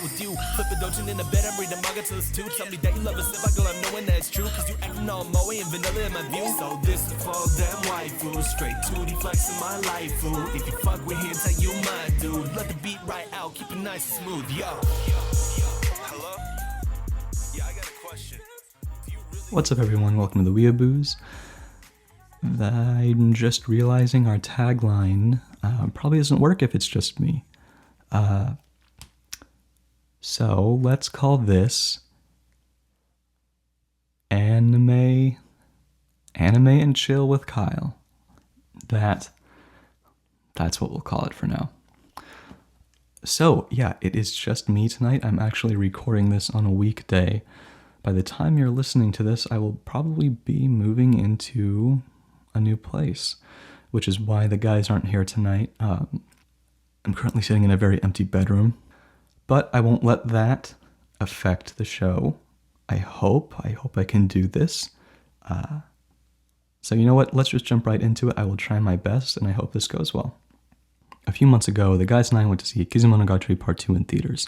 with you. Flip a doujin in the bed, I'm reading manga till it's 2. Tell me that you love us if I go, I'm knowing that it's true. Cause you acting all moe and vanilla in my view. So this is for them waifus, straight 2D flexing my life, fool. If you fuck with him, tell you my dude. Let the beat right out, keep it nice and smooth, yo. Hello? Yeah, I got a question. What's up, everyone? Welcome to the Weeaboos. I'm just realizing our tagline probably doesn't work if it's just me. So let's call this Anime and Chill with Kyle. That's what we'll call it for now. So yeah, it is just me tonight. I'm actually recording this on a weekday. By the time you're listening to this, I will probably be moving into a new place, which is why the guys aren't here tonight. I'm currently sitting in a very empty bedroom, but I won't let that affect the show. I hope I can do this. So you know what? Let's just jump right into it. I will try my best, and I hope this goes well. A few months ago, the guys and I went to see Kizumonogatari Part 2 in theaters.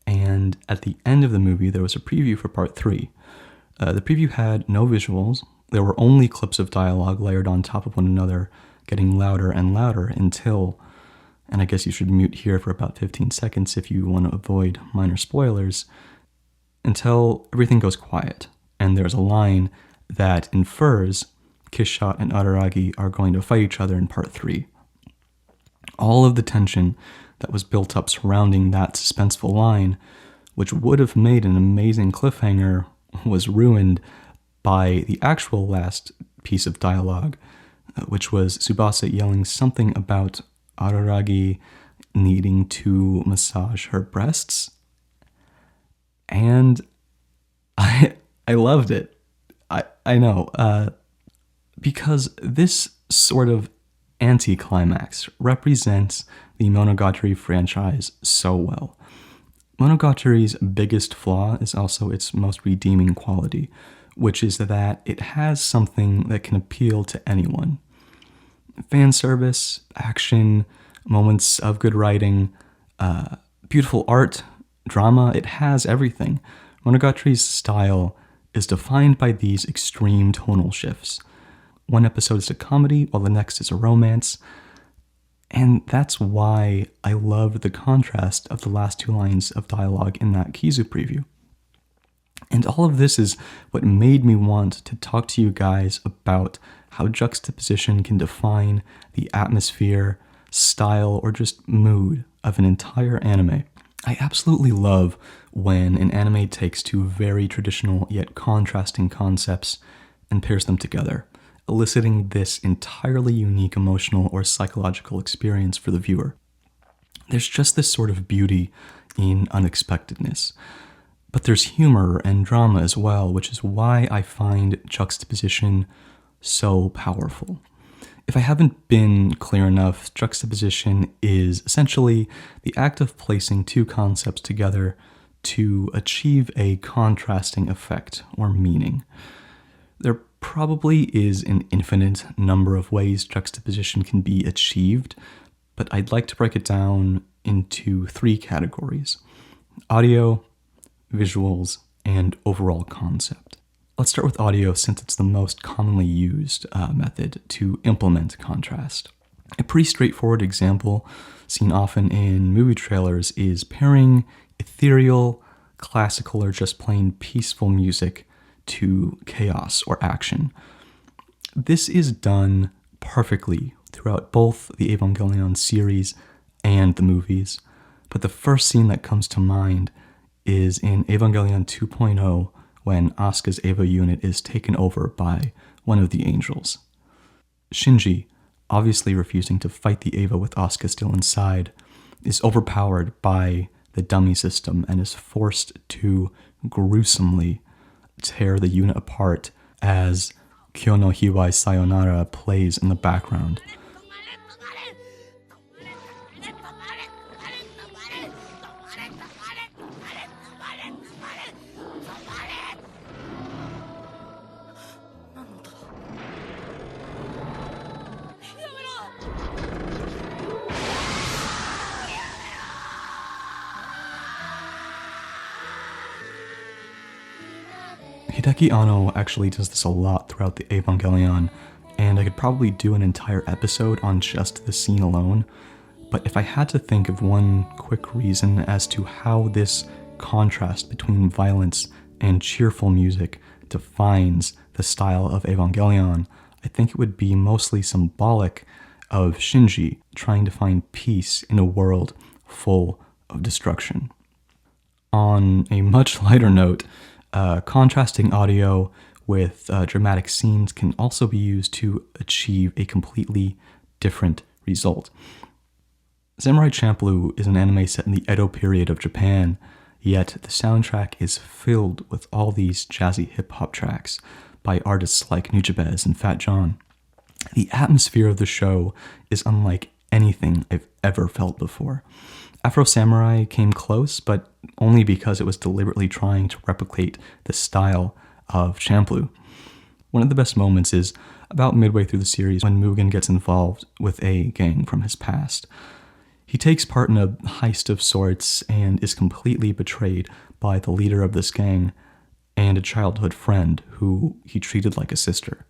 And at the end of the movie, there was a preview for Part 3. The preview had no visuals. There were only clips of dialogue layered on top of one another, getting louder and louder until, and I guess you should mute here for about 15 seconds if you want to avoid minor spoilers, until everything goes quiet. And there's a line that infers Kishot and Araragi are going to fight each other in Part 3. All of the tension that was built up surrounding that suspenseful line, which would have made an amazing cliffhanger, was ruined by the actual last piece of dialogue, which was Tsubasa yelling something about Araragi needing to massage her breasts. And I loved it. I know, because this sort of anticlimax represents the Monogatari franchise so well. Monogatari's biggest flaw is also its most redeeming quality, which is that it has something that can appeal to anyone. Fan service, action, moments of good writing, beautiful art, drama, it has everything. Monogatari's style is defined by these extreme tonal shifts. One episode is a comedy, while the next is a romance. And that's why I loved the contrast of the last two lines of dialogue in that Kizu preview. And all of this is what made me want to talk to you guys about how juxtaposition can define the atmosphere, style, or just mood of an entire anime. I absolutely love when an anime takes two very traditional yet contrasting concepts and pairs them together, eliciting this entirely unique emotional or psychological experience for the viewer. There's just this sort of beauty in unexpectedness. But there's humor and drama as well, which is why I find juxtaposition so powerful. If I haven't been clear enough, juxtaposition is essentially the act of placing two concepts together to achieve a contrasting effect or meaning. There probably is an infinite number of ways juxtaposition can be achieved, but I'd like to break it down into three categories: audio, visuals, and overall concept. Let's start with audio since it's the most commonly used method to implement contrast. A pretty straightforward example seen often in movie trailers is pairing ethereal, classical, or just plain peaceful music to chaos or action. This is done perfectly throughout both the Evangelion series and the movies, but the first scene that comes to mind is in Evangelion 2.0 when Asuka's Eva unit is taken over by one of the angels. Shinji, obviously refusing to fight the Eva with Asuka still inside, is overpowered by the dummy system and is forced to gruesomely tear the unit apart as Kyo no Hiwai Sayonara plays in the background. Hideki Anno actually does this a lot throughout the Evangelion, and I could probably do an entire episode on just the scene alone, but if I had to think of one quick reason as to how this contrast between violence and cheerful music defines the style of Evangelion, I think it would be mostly symbolic of Shinji trying to find peace in a world full of destruction. On a much lighter note, contrasting audio with dramatic scenes can also be used to achieve a completely different result. Samurai Champloo is an anime set in the Edo period of Japan, yet the soundtrack is filled with all these jazzy hip-hop tracks by artists like Nujabes and Fat John. The atmosphere of the show is unlike anything I've ever felt before. Afro Samurai came close, but only because it was deliberately trying to replicate the style of Champloo. One of the best moments is about midway through the series when Mugen gets involved with a gang from his past. He takes part in a heist of sorts and is completely betrayed by the leader of this gang and a childhood friend who he treated like a sister.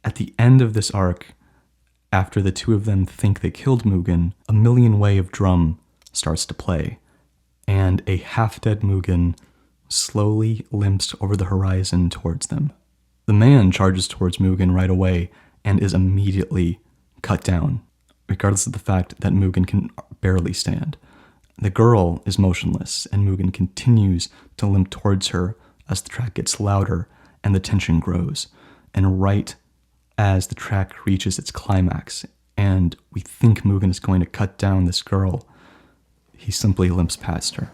At the end of this arc, after the two of them think they killed Mugen, a Million Wave drum starts to play, and a half-dead Mugen slowly limps over the horizon towards them. The man charges towards Mugen right away and is immediately cut down, regardless of the fact that Mugen can barely stand. The girl is motionless, and Mugen continues to limp towards her as the track gets louder and the tension grows. And right as the track reaches its climax, and we think Mugen is going to cut down this girl, he simply limps past her.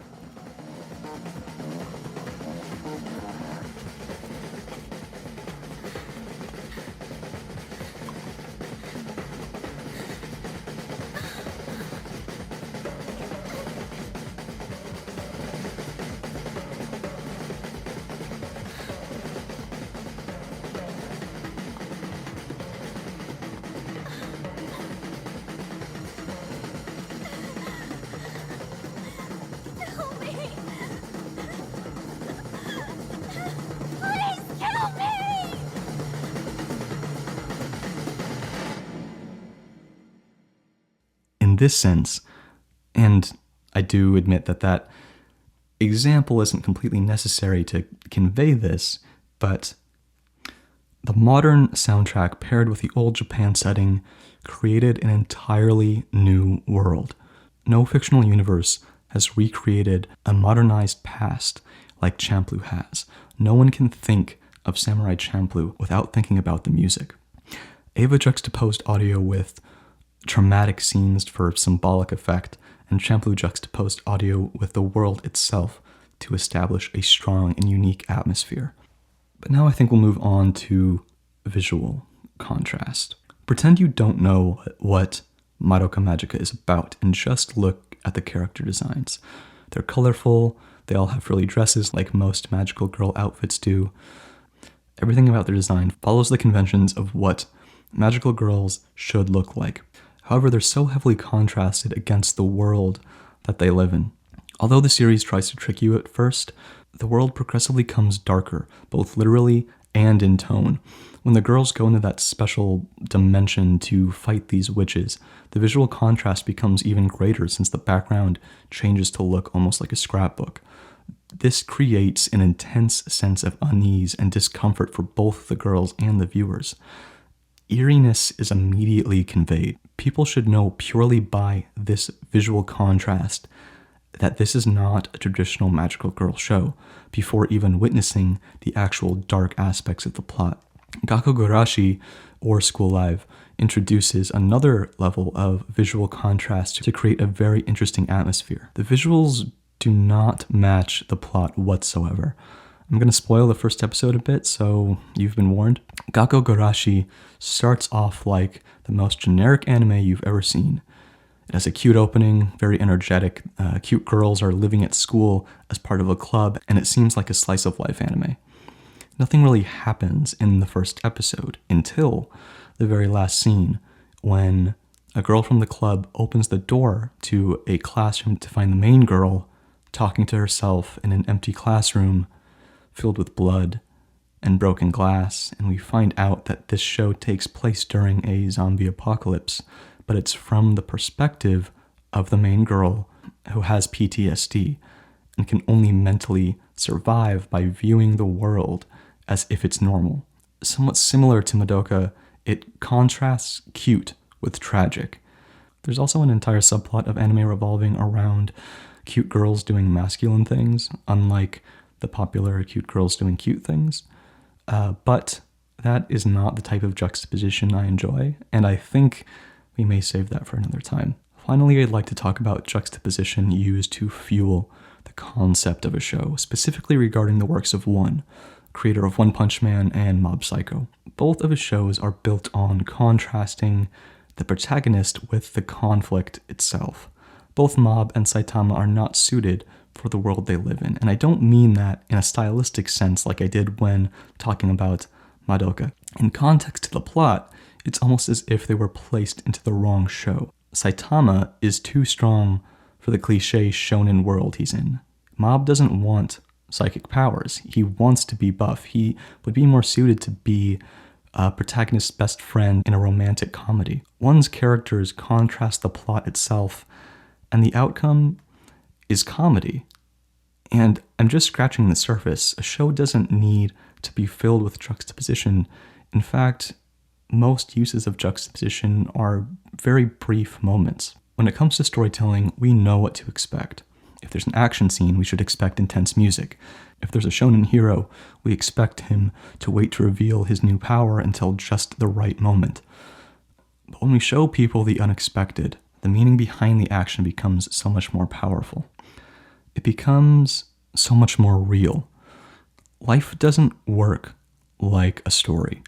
In this sense, and I do admit that that example isn't completely necessary to convey this, but the modern soundtrack paired with the old Japan setting created an entirely new world. No fictional universe has recreated a modernized past like Champloo has. No one can think of Samurai Champloo without thinking about the music. Eva juxtaposed audio with dramatic scenes for symbolic effect, and Champloo juxtaposed audio with the world itself to establish a strong and unique atmosphere. But now I think we'll move on to visual contrast. Pretend you don't know what Madoka Magica is about and just look at the character designs. They're colorful, they all have frilly dresses like most magical girl outfits do. Everything about their design follows the conventions of what magical girls should look like. However, they're so heavily contrasted against the world that they live in. Although the series tries to trick you at first, the world progressively comes darker, both literally and in tone. When the girls go into that special dimension to fight these witches, the visual contrast becomes even greater since the background changes to look almost like a scrapbook. This creates an intense sense of unease and discomfort for both the girls and the viewers. Eeriness is immediately conveyed. People should know purely by this visual contrast that this is not a traditional magical girl show before even witnessing the actual dark aspects of the plot. Gakugurashi, or School Live, introduces another level of visual contrast to create a very interesting atmosphere. The visuals do not match the plot whatsoever. I'm going to spoil the first episode a bit, so you've been warned. Gakugurashi starts off like the most generic anime you've ever seen. It has a cute opening, very energetic. Cute girls are living at school as part of a club, and it seems like a slice of life anime. Nothing really happens in the first episode until the very last scene, when a girl from the club opens the door to a classroom to find the main girl talking to herself in an empty classroom filled with blood and broken glass, and we find out that this show takes place during a zombie apocalypse, but it's from the perspective of the main girl who has PTSD and can only mentally survive by viewing the world as if it's normal. Somewhat similar to Madoka, it contrasts cute with tragic. There's also an entire subplot of anime revolving around cute girls doing masculine things, unlike the popular cute girls doing cute things. But that is not the type of juxtaposition I enjoy, and I think we may save that for another time. Finally, I'd like to talk about juxtaposition used to fuel the concept of a show, specifically regarding the works of One, creator of One Punch Man and Mob Psycho. Both of his shows are built on contrasting the protagonist with the conflict itself. Both Mob and Saitama are not suited for the world they live in, and I don't mean that in a stylistic sense like I did when talking about Madoka. In context to the plot, it's almost as if they were placed into the wrong show. Saitama is too strong for the cliché shonen world he's in. Mob doesn't want psychic powers. He wants to be buff. He would be more suited to be a protagonist's best friend in a romantic comedy. One's characters contrast the plot itself, and the outcome is comedy. And I'm just scratching the surface. A show doesn't need to be filled with juxtaposition. In fact, most uses of juxtaposition are very brief moments. When it comes to storytelling, we know what to expect. If there's an action scene, we should expect intense music. If there's a shonen hero, we expect him to wait to reveal his new power until just the right moment. But when we show people the unexpected, the meaning behind the action becomes so much more powerful. It becomes so much more real. Life doesn't work like a story.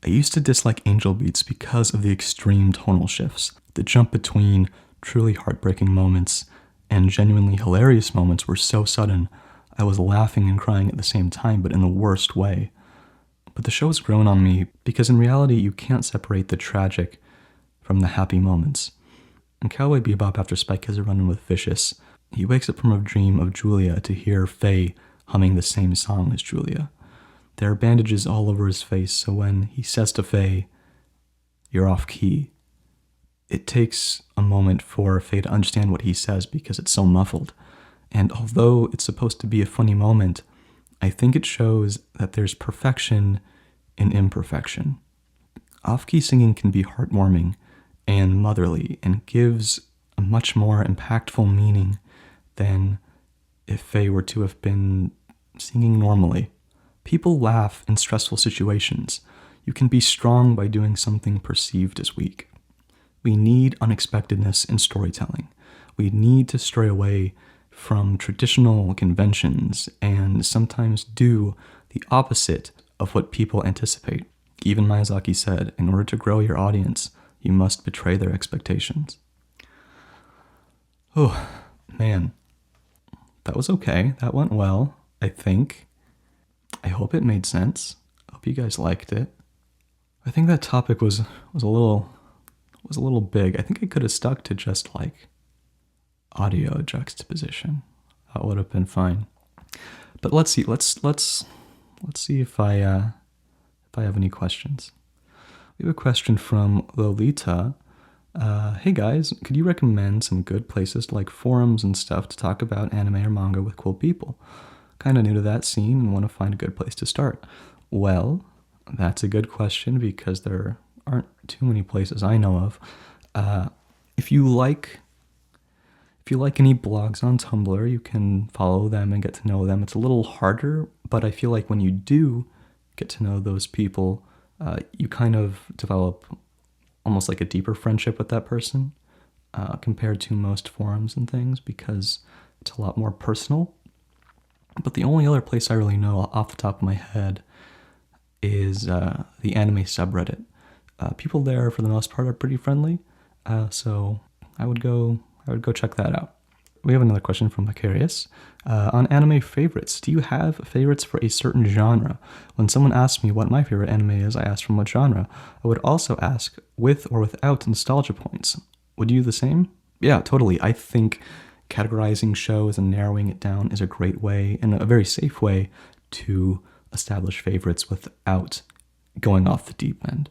I used to dislike Angel Beats because of the extreme tonal shifts. The jump between truly heartbreaking moments and genuinely hilarious moments were so sudden, I was laughing and crying at the same time, but in the worst way. But the show's grown on me because in reality, you can't separate the tragic from the happy moments. In Cowboy Bebop, after Spike has a run-in with Vicious, he wakes up from a dream of Julia to hear Faye humming the same song as Julia. There are bandages all over his face, so when he says to Faye, "You're off key," it takes a moment for Faye to understand what he says because it's so muffled. And although it's supposed to be a funny moment, I think it shows that there's perfection in imperfection. Off-key singing can be heartwarming and motherly and gives a much more impactful meaning than if Faye were to have been singing normally. People laugh in stressful situations. You can be strong by doing something perceived as weak. We need unexpectedness in storytelling. We need to stray away from traditional conventions and sometimes do the opposite of what people anticipate. Even Miyazaki said, in order to grow your audience, you must betray their expectations. Oh, man. That was okay. That went well, I think. I hope it made sense. I hope you guys liked it. I think that topic was a little big. I think I could have stuck to just like audio juxtaposition. That would have been fine. But let's see. Let's see if I have any questions. We have a question from Lolita. Hey guys, could you recommend some good places like forums and stuff to talk about anime or manga with cool people? Kind of new to that scene and want to find a good place to start. Well, that's a good question because there aren't too many places I know of. If you like any blogs on Tumblr, you can follow them and get to know them. It's a little harder, but I feel like when you do get to know those people, you kind of develop almost like a deeper friendship with that person compared to most forums and things because it's a lot more personal. But the only other place I really know off the top of my head is the anime subreddit. People there, for the most part, are pretty friendly, so I would go check that out. We have another question from Macarius. On anime favorites, do you have favorites for a certain genre? When someone asks me what my favorite anime is, I ask from what genre. I would also ask with or without nostalgia points. Would you do the same? Yeah, totally. I think categorizing shows and narrowing it down is a great way and a very safe way to establish favorites without going off the deep end.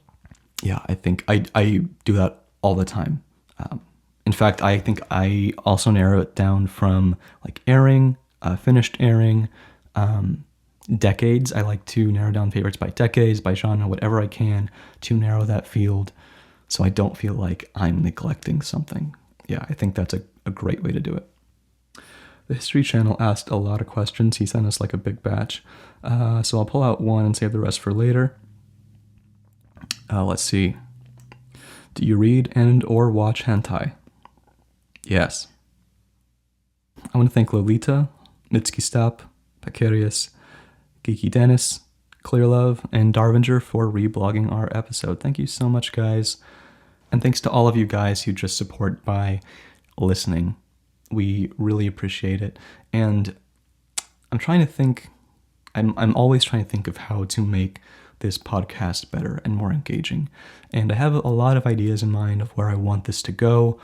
Yeah, I think I do that all the time. In fact, I think I also narrow it down from like airing, finished airing, decades. I like to narrow down favorites by decades, by genre, whatever I can to narrow that field so I don't feel like I'm neglecting something. Yeah, I think that's a great way to do it. The History Channel asked a lot of questions. He sent us like a big batch. So I'll pull out one and save the rest for later. Let's see. Do you read and or watch hentai? Yes. I want to thank Lolita, Mitsuki Stop, Pacarius, Geeky Dennis, Clearlove, and Darvinger for reblogging our episode. Thank you so much, guys. And thanks to all of you guys who just support by listening. We really appreciate it. And I'm trying to think, I'm always trying to think of how to make this podcast better and more engaging. And I have a lot of ideas in mind of where I want this to go.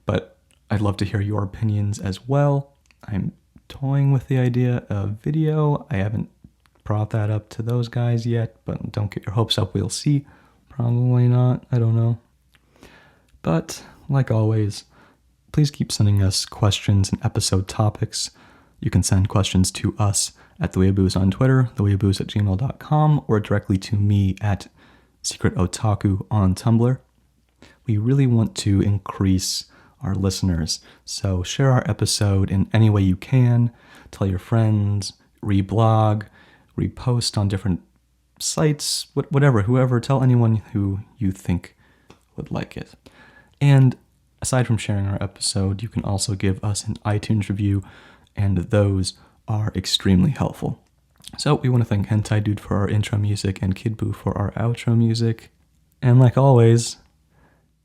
But I'd love to hear your opinions as well. I'm toying with the idea of video. I haven't brought that up to those guys yet, but don't get your hopes up. We'll see. Probably not. I don't know. But like always, please keep sending us questions and episode topics. You can send questions to us at TheWeeaboos on Twitter, theweeaboos@gmail.com, or directly to me at Secret Otaku on Tumblr. We really want to increase our listeners, so share our episode in any way you can. Tell your friends, reblog, repost on different sites, whatever, whoever, tell anyone who you think would like it. And aside from sharing our episode, you can also give us an iTunes review, and those are extremely helpful. So we want to thank Hentai Dude for our intro music and Kid Buu for our outro music. And like always,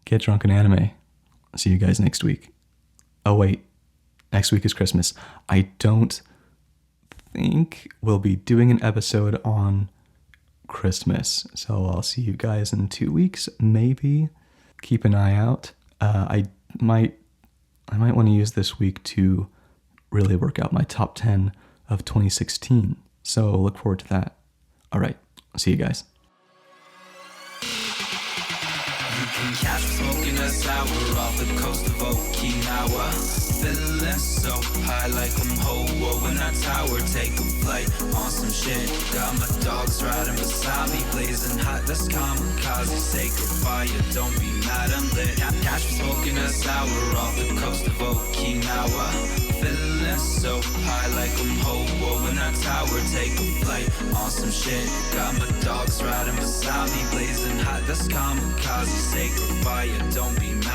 get drunk in anime. See you guys next week. Oh wait, next week is Christmas. I don't think we'll be doing an episode on Christmas. So I'll see you guys in 2 weeks, maybe. Keep an eye out. I might want to use this week to really work out my top 10 of 2016. So look forward to that. All right, see you guys. You can catch me smoking a sour off the coast of Okinawa. Feeling so high like I'm Ho-Oh in that tower. Take a flight on some shit. Got my dogs riding beside me, blazing hot. That's kamikaze, sacred fire. Don't be mad, I'm lit. Catch me smoking a sour off the coast of Okinawa. Feeling so high like I'm Ho-Oh in that tower. Take a flight on some shit. Got my dogs riding beside me, blazing hot. That's kamikaze, sacred fire. Don't be mad.